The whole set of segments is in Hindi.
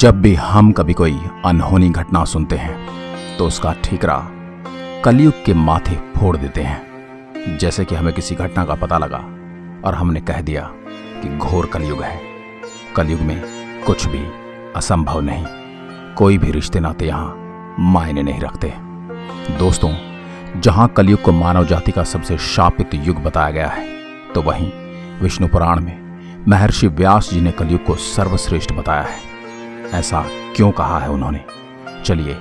जब भी हम कभी कोई अनहोनी घटना सुनते हैं तो उसका ठीकरा कलयुग के माथे फोड़ देते हैं। जैसे कि हमें किसी घटना का पता लगा और हमने कह दिया कि घोर कलयुग है। कलयुग में कुछ भी असंभव नहीं, कोई भी रिश्ते नाते यहाँ मायने नहीं रखते। दोस्तों, जहाँ कलयुग को मानव जाति का सबसे शापित युग बताया गया है, तो वहीं विष्णु पुराण में महर्षि व्यास जी ने कलयुग को सर्वश्रेष्ठ बताया है। ऐसा क्यों कहा है उन्होंने, चलिए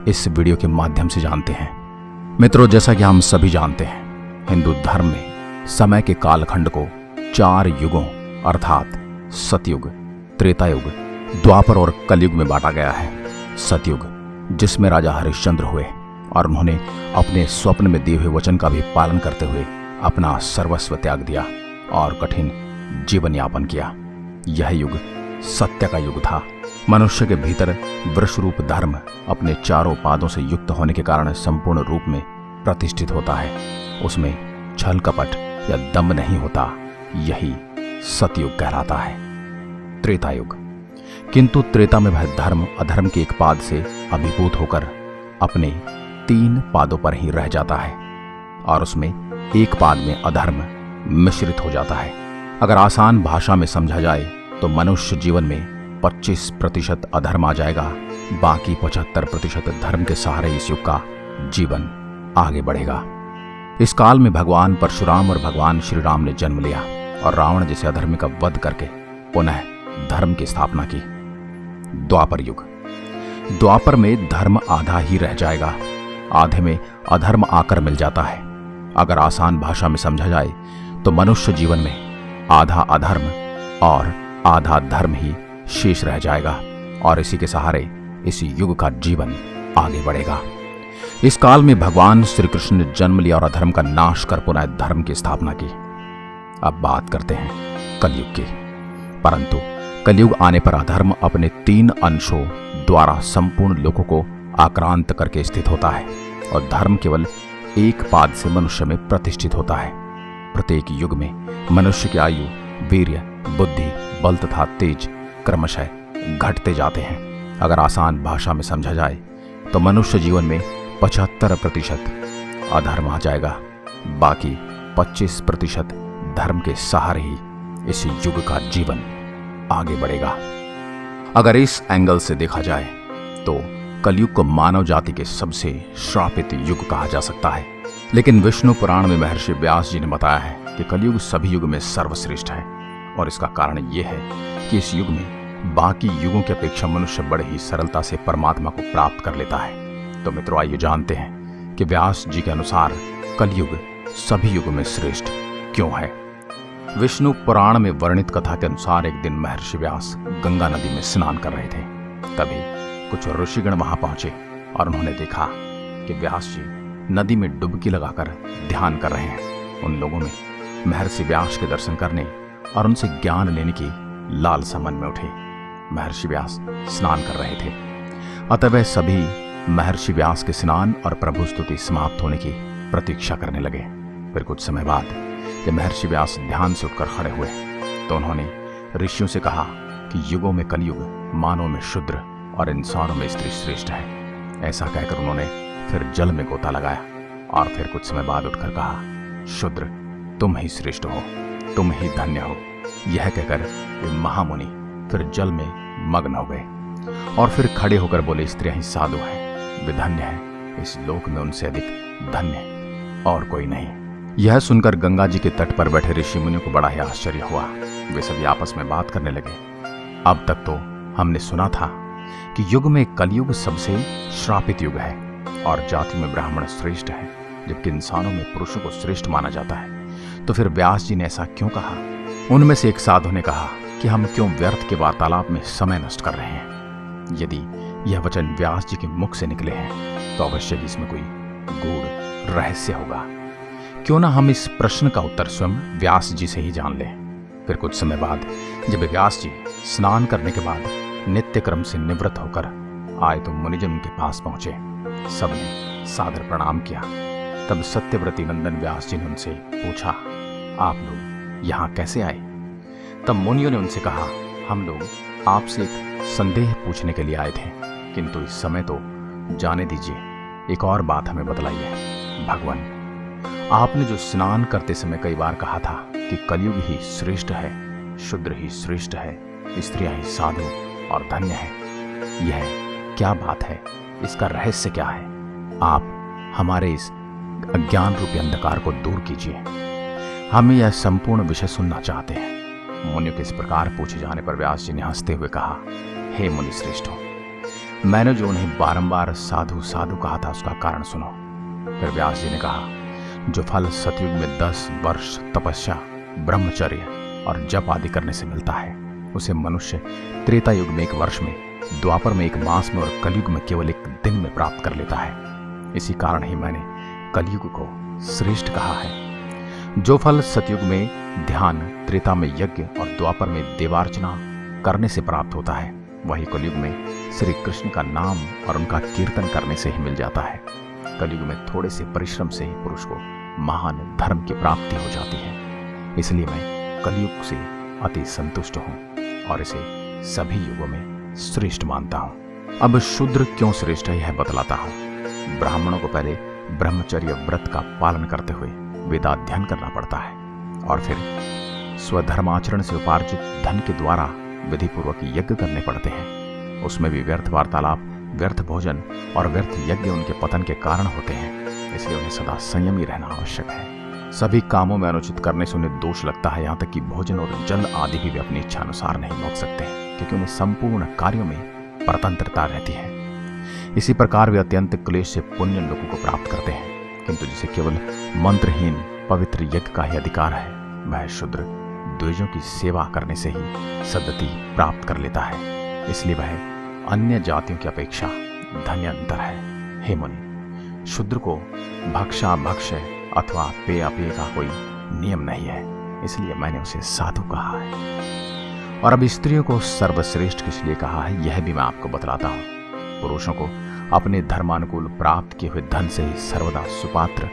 इस वीडियो के माध्यम से जानते हैं। मित्रों, जैसा कि हम सभी जानते हैं, हिंदू धर्म में समय के कालखंड को 4 युगों अर्थात सतयुग, त्रेतायुग, द्वापर और कलयुग में बांटा गया है। सतयुग, जिसमें राजा हरिश्चंद्र हुए और उन्होंने अपने स्वप्न में दिए हुए वचन का भी पालन करते हुए अपना सर्वस्व त्याग दिया और कठिन जीवन यापन किया। यह युग सत्य का युग था। मनुष्य के भीतर वृक्ष रूप धर्म अपने चारों पादों से युक्त होने के कारण संपूर्ण रूप में प्रतिष्ठित होता है। उसमें छल कपट या दम्भ नहीं होता। यही सतयुग कहलाता है। त्रेतायुग, किंतु त्रेता में वह धर्म अधर्म के एक पाद से अभिभूत होकर अपने 3 पादों पर ही रह जाता है और उसमें एक पाद में अधर्म मिश्रित हो जाता है। अगर आसान भाषा में समझा जाए तो मनुष्य जीवन में 25% अधर्म आ जाएगा, बाकी 75% धर्म के सहारे इस युग का जीवन आगे बढ़ेगा। इस काल में भगवान परशुराम और भगवान श्री राम ने जन्म लिया और रावण जैसे अधर्मी का वध करके पुनः धर्म की स्थापना की। द्वापर युग, द्वापर में धर्म आधा ही रह जाएगा, आधे में अधर्म आकर मिल जाता है। अगर आसान भाषा में समझा जाए तो मनुष्य जीवन में आधा अधर्म और आधा धर्म ही शेष रह जाएगा और इसी के सहारे इस युग का जीवन आगे बढ़ेगा। इस काल में भगवान श्री कृष्ण ने जन्म लिया और अधर्म का नाश कर पुनः धर्म की स्थापना की। अब बात करते हैं कलयुग की। परंतु कलयुग आने पर अधर्म अपने 3 अंशों द्वारा संपूर्ण लोगों को आक्रांत करके स्थित होता है और धर्म केवल एक पाद से मनुष्य में प्रतिष्ठित होता है। प्रत्येक युग में मनुष्य की आयु, वीर्य, बुद्धि, बल तथा तेज क्रमशः घटते जाते हैं। अगर आसान भाषा में समझा जाए तो मनुष्य जीवन में 75% अधर्म आ जाएगा, बाकी 25% धर्म के सहारे ही इस युग का जीवन आगे बढ़ेगा। अगर इस एंगल से देखा जाए तो कलयुग को मानव जाति के सबसे श्रापित युग कहा जा सकता है। लेकिन विष्णु पुराण में महर्षि व्यास जी ने बताया है कि कलयुग सभी युग में सर्वश्रेष्ठ है और इसका कारण यह है कि इस युग में बाकी युगों की अपेक्षा मनुष्य बड़े ही सरलता से परमात्मा को प्राप्त कर लेता है। तो मित्रों, आइए जानते हैं कि व्यास जी के अनुसार कलयुग सभी युगों में श्रेष्ठ क्यों है। विष्णु पुराण में वर्णित कथा के अनुसार एक दिन महर्षि व्यास गंगा नदी में स्नान कर रहे थे। तभी कुछ ऋषिगण वहां पहुंचे और उन्होंने देखा कि व्यास जी नदी में डुबकी लगाकर ध्यान कर रहे हैं। उन लोगों में महर्षि व्यास के दर्शन करने और उनसे ज्ञान लेने की लालसा मन में उठी। महर्षि व्यास स्नान कर रहे थे, अतः वह सभी महर्षि व्यास के स्नान और प्रभु स्तुति समाप्त होने की प्रतीक्षा करने लगे। फिर कुछ समय बाद जब महर्षि व्यास ध्यान से उठकर खड़े हुए तो उन्होंने ऋषियों से कहा कि युगों में कलयुग, मानव में शूद्र और इंसानों में स्त्री श्रेष्ठ है। ऐसा कहकर उन्होंने फिर जल में गोता लगाया और फिर कुछ समय बाद उठकर कहा, शूद्र तुम ही श्रेष्ठ हो, तुम ही धन्य हो। यह कहकर वे महामुनि फिर जल में मग्न हो गए और फिर खड़े होकर बोले, स्त्रियां ही साधु हैं, वे धन्य हैं, इस लोक में उनसे अधिक धन्य और कोई नहीं। यह सुनकर गंगा जी के तट पर बैठे ऋषि मुनियों को बड़ा ही आश्चर्य हुआ। वे सभी आपस में बात करने लगे, अब तक तो हमने सुना था कि युग में कलयुग सबसे श्रापित युग है और जाति में ब्राह्मण श्रेष्ठ है, जबकि इंसानों में पुरुषों को श्रेष्ठ माना जाता है। तो फिर व्यास जी ने ऐसा क्यों कहा? उनमें से एक साधु ने कहा कि हम क्यों व्यर्थ के वार्तालाप में समय नष्ट कर रहे हैं। यदि यह वचन व्यास जी के मुख से निकले हैं तो अवश्य ही इसमें कोई गूढ़ रहस्य होगा। क्यों ना हम इस प्रश्न का उत्तर स्वयं व्यास जी से ही जान लें। फिर कुछ समय बाद जब व्यास जी स्नान करने के बाद नित्य क्रम से निवृत्त होकर आए तो मुनिजन उनके पास पहुंचे। सबने सादर प्रणाम किया। तब सत्यव्रती नंदन व्यास जी ने उनसे पूछा, आप लोग यहाँ कैसे आए? तब मुनियों ने उनसे कहा, हम लोग आपसे एक संदेह पूछने के लिए आए थे, किंतु इस समय तो जाने दीजिए, एक और बात हमें बतलाइए। भगवान, आपने जो स्नान करते समय कई बार कहा था कि कलयुग ही श्रेष्ठ है, शूद्र ही श्रेष्ठ है, स्त्रियां ही साधु और धन्य है, यह क्या बात है? इसका रहस्य क्या है? आप हमारे इस अज्ञान रूपी अंधकार को दूर कीजिए। हम यह संपूर्ण विषय सुनना चाहते हैं। मुनियों के इस प्रकार पूछे जाने पर व्यास जी ने हंसते हुए कहा, हे मुनि श्रेष्ठों, मैंने जो उन्हें बारंबार साधु साधु कहा था उसका कारण सुनो। फिर व्यास जी ने कहा, जो फल सतयुग में 10 वर्ष तपस्या, ब्रह्मचर्य और जप आदि करने से मिलता है, उसे मनुष्य त्रेता युग में 1 वर्ष में, द्वापर में 1 मास में और कलयुग में केवल 1 दिन में प्राप्त कर लेता है। इसी कारण ही मैंने कलयुग को श्रेष्ठ कहा है। जो फल सतयुग में ध्यान, त्रेता में यज्ञ और द्वापर में देवार्चना करने से प्राप्त होता है, वही कलयुग में श्री कृष्ण का नाम और उनका कीर्तन करने से ही मिल जाता है। कलयुग में थोड़े से परिश्रम से ही पुरुष को महान धर्म की प्राप्ति हो जाती है। इसलिए मैं कलयुग से अति संतुष्ट हूँ और इसे सभी युगों में श्रेष्ठ मानता हूँ। अब शूद्र क्यों श्रेष्ठ है यह बतलाता हूँ। ब्राह्मणों को पहले ब्रह्मचर्य व्रत का पालन करते हुए वेदाध्ययन करना पड़ता है और फिर स्वधर्माचरण से उपार्जित धन के द्वारा विधि पूर्वक यज्ञ करने पड़ते हैं। उसमें भी व्यर्थ वार्तालाप, व्यर्थ भोजन और व्यर्थ यज्ञ उनके पतन के कारण होते हैं। इसलिए उन्हें सदा संयमी रहना आवश्यक है। सभी कामों में अनुचित करने से उन्हें दोष लगता है, यहाँ तक कि भोजन और जल आदि भी वे अपनी इच्छा अनुसार नहीं भोग सकते हैं, क्योंकि उन्हें संपूर्ण कार्यों में परतंत्रता रहती है। इसी प्रकार वे अत्यंत क्लेश से पुण्य लोगों को प्राप्त करते हैं, किंतु जिसे केवल मंत्रहीन पवित्र यज्ञ का ही अधिकार है, वह शूद्र द्विजों की सेवा करने से ही सद्गति प्राप्त कर लेता है। इसलिए वह अन्य जातियों की अपेक्षा धन्यंतर है। हे मुनि, शूद्र को भक्षा भक्ष्य अथवा पेय अपेय का कोई नियम नहीं है, इसलिए मैंने उसे साधु कहा है। और अब स्त्रियों को सर्वश्रेष्ठ किस लिए कहा है, यह भी मैं आपको बतलाता हूँ। पुरुषों को अपने धर्मानुकूल प्राप्त किए हुए धन से ही सर्वदा सुपात्र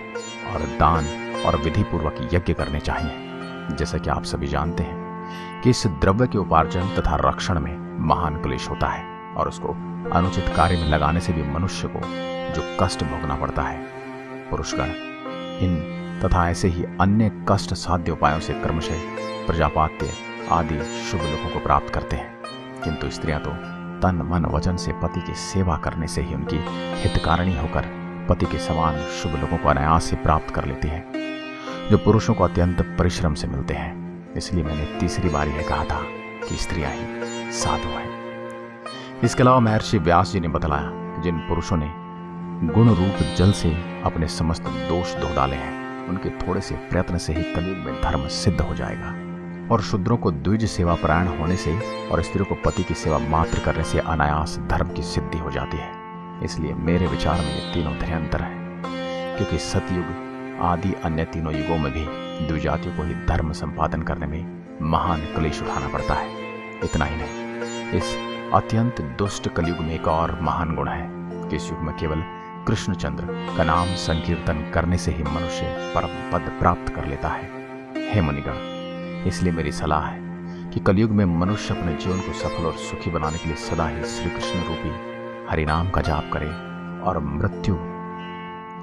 और दान और विधि पूर्वक यज्ञ करने चाहिए। जैसा कि आप सभी जानते हैं कि इस द्रव्य के उपार्जन तथा रक्षण में महान क्लेश होता है और उसको अनुचित कार्य में लगाने से भी मनुष्य को जो कष्ट भोगना पड़ता है। पुरुषगण इन तथा ऐसे ही अन्य कष्ट साध्य उपायों से क्रमशः प्रजापात्य आदि शुभ लोगों को प्राप्त करते हैं, किंतु स्त्रियां तो तन मन वचन से पति की सेवा करने से ही उनकी हितकारिणी होकर पति के समान शुभ लोगों को अनायास से प्राप्त कर लेती है, जो पुरुषों को अत्यंत परिश्रम से मिलते हैं। इसलिए मैंने तीसरी बार यह कहा था कि स्त्रियां ही साधु हैं। इसके अलावा महर्षि व्यास जी ने बतलाया कि जिन पुरुषों ने गुण रूप जल से अपने समस्त दोष धो डाले हैं, उनके थोड़े से प्रयत्न से ही कलयुग में धर्म सिद्ध हो जाएगा और शूद्रों को द्विज सेवा परायण होने से और स्त्रियों को पति की सेवा मात्र करने से अनायास धर्म की सिद्धि हो जाती है। इसलिए मेरे विचार में ये तीनों धन्यंतर हैं, क्योंकि सतयुग आदि अन्य तीनों युगों में भी द्विजातियों को ही धर्म संपादन करने में महान क्लेश उठाना पड़ता है। इतना ही नहीं, इस अत्यंत दुष्ट कलयुग में एक और महान गुण है कि इस युग में केवल कृष्णचंद्र का नाम संकीर्तन करने से ही मनुष्य परम पद प्राप्त कर लेता है। हे मुनिगण, इसलिए मेरी सलाह है कि कलयुग में मनुष्य अपने जीवन को सफल और सुखी बनाने के लिए सदा ही श्री कृष्ण रूपी हरिनाम का जाप करे और मृत्यु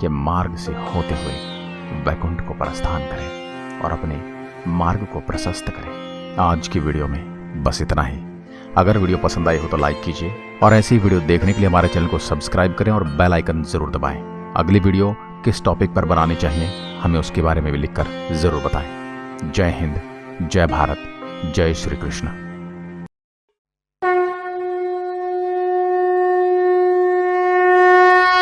के मार्ग से होते हुए वैकुंठ को प्रस्थान करे और अपने मार्ग को प्रशस्त करे। आज की वीडियो में बस इतना ही। अगर वीडियो पसंद आई हो तो लाइक कीजिए और ऐसी वीडियो देखने के लिए हमारे चैनल को सब्सक्राइब करें और बेल आइकन जरूर दबाएं। अगली वीडियो किस टॉपिक पर बनानी चाहिए हमें उसके बारे में भी लिखकर जरूर बताएं। जय हिंद, जय भारत, जय श्री कृष्ण।